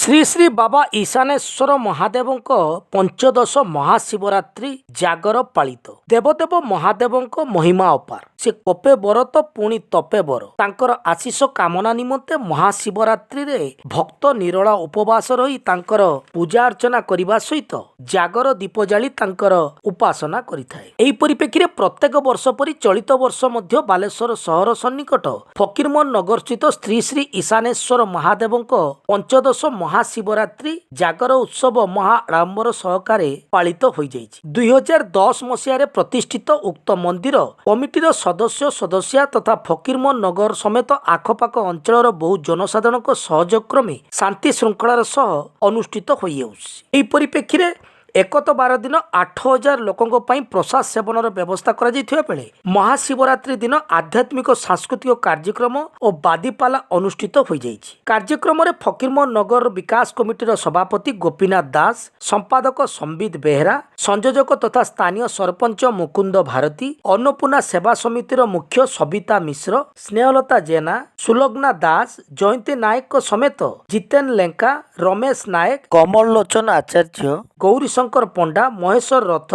श्री श्री बाबा ईशानेश्वर महादेवଙ୍କ पंचदश महाशिवरात्रि जागर पालित देवदेव महादेवଙ୍କ महिमा अपार से कोपे बर तो पुणी तपे बर तांकर आशीष कामना निमंते महाशिवरात्रि रे भक्त निरोला उपवास रही तांकर पूजा अर्चना करने सहित जागर दीप जाली तांकर उपासना करिथाए। एही परिप्रेक्षी प्रत्येक वर्ष परि चलित वर्ष मध्य बालेश्वर सहर सन्निकट फकीरमोहन नगर स्थित श्री श्री ईशानेश्वर महादेवଙ୍କ पंचदश महाशिवरात्रि जागर उत्सव महा आडंबर सहकारे पालित हो जाइछि। 2010 मसीह प्रतिष्ठित उक्त मंदिर कमिटीर सदस्य सदस्या तथा फकीरमोहन नगर समेत आखपाख अंचल बहु जनसाधारण सहयोग क्रमे शांति श्रृंखलार सह अनुष्ठित हो एही परिप्रेक्षी एकत 12 दिन 8000 लोकों प्रसाद सेवन व्यवस्था करा बेले महाशिवरात्रि दिन आध्यात्मिक सांस्कृतिक कार्यक्रम और बादीपाला अनुष्ठित हो जाइछि। कार्यक्रम में फकीरमोहन नगर विकास कमिटीर सभापति गोपीनाथ दास, संपादक संबित बेहरा, संयोजक तथा स्थानीय सरपंच मुकुंद भारती, अन्नपूर्णा सेवा समितिर मुख्य सबिता मिश्र, स्नेहलता जेना, सुलग्ना दास, जयंती नायक समेत जितेन लेंका, रमेश नायक, कमल लोचन आचार्य, गौरी शंकर पंडा, महेश्वर रथ,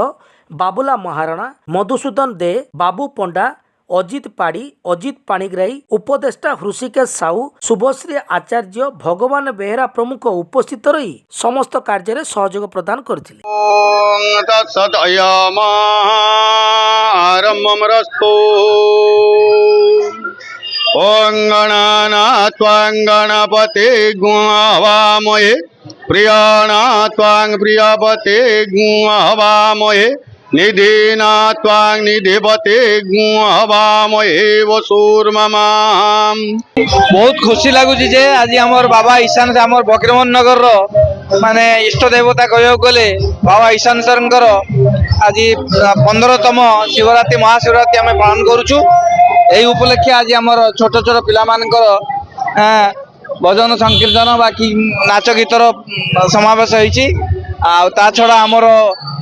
बाबुला महाराणा, मधुसूदन दे, बाबू पंडा, अजित पाड़ी, अजित पाणिग्राही, उपदेष्टा हृषिकेश साहू, शुभश्री आचार्य, भगवान बेहरा प्रमुख उपस्थित रही समस्त कार्य सहयोग प्रदान करथिले। ओं गणानात्वां गणपते गुहवामहे प्रियाणात्वां प्रियपते गुहवामहे निधिनात्वां निधिपते गुहवामहे वसुर्ममा। बहुत खुशी लगुच जे आज आमर बाबा ईशान आमर फकीरमोहन नगर माने इष्ट देवता कह गले बाबा ईशानेश्वर आज 15तम शिवरात्रि महाशिवरात्रि आम पालन करुचु। यही उपलक्षे आज आमर छोट छोट पिला भजन संकीर्तन बाकी नाच गीतर समावेश होइछि। ता छड़ा आमर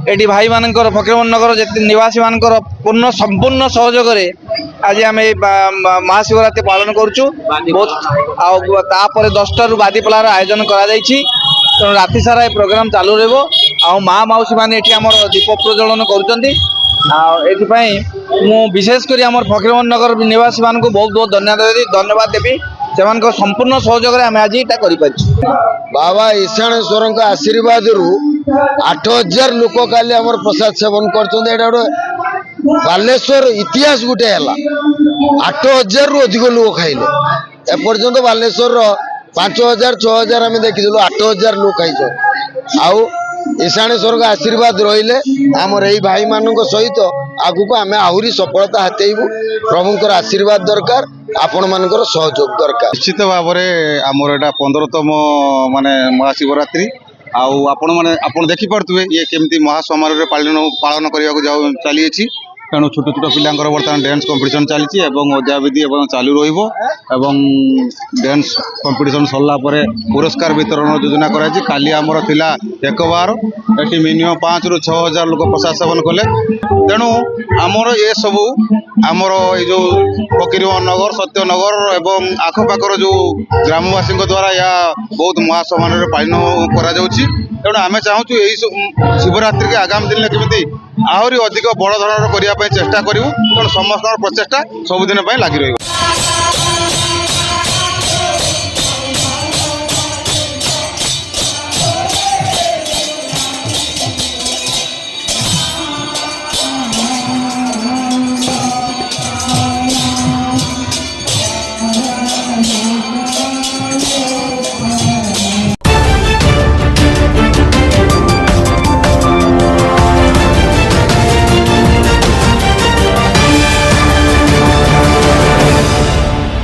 एटी भाई मानकर फकीरमोहन नगर निवासी मानकर पूर्ण संपूर्ण सहयोग आज आम महाशिवरात्रि पालन करुचु। बहुत तापर 10टा रु बादीपालार आयोजन करा जाइछि। तेणु राति सारा ये प्रोग्राम चालू रहिबो। आ माँ मौसी माने एटी आमर दीप प्रज्वलन करुचंती। मु विशेष करी आमर फकीरमोहन नगर निवासी मान को बहुत बहुत धन्यवाद देवी से संपूर्ण सहयोग आम आज यहाँ कर। बाबा ईशानेश्वर आशीर्वाद रु 8000 लोक काली आम प्रसाद सेवन कर बालेश्वर इतिहास गोटे है 8000 रु अधिक लोक खाइले एपर्यंत बालेश्वर 5000 6000 आम देखी 8000 लोक खाई आउ ईशानेश्वर आशीर्वाद रहिले आमर यही भाई मान सहित आगु आम आहरी सफलता हाथेबू। प्रभुंर आशीर्वाद दरकार, आपण मानकर सहयोग दरकार। निश्चित भाव में आमर एटा 15तम माने महाशिवरात्रि आपण देखी पार्थुए ये केमती महासमारोह पालन करने चली। तेणु छोट छोट पिलांकर बर्तमान डांस कंपटीशन चली अद्याविधि चालू रही डांस कंपटीशन सरला पुरस्कार वितरण योजना कराई। काली आमर थिला 1 बार एटी मिनिमम 5 रु 6000 लोक प्रसाद सेवन कले। तेणु आमर ये सबू आमर जो फकीरमोहन नगर सत्यनगर एवं आखपाखर जो ग्रामवासी द्वारा या बहुत महासमारोह पालन करा। आम चाहूँ यही शिवरात्रि के आगामी दिन केमी आहरी अधिक बड़ धरण करने चेष्टा करूँ। तेणु समस्त प्रचेषा सबुदिन लगी रही।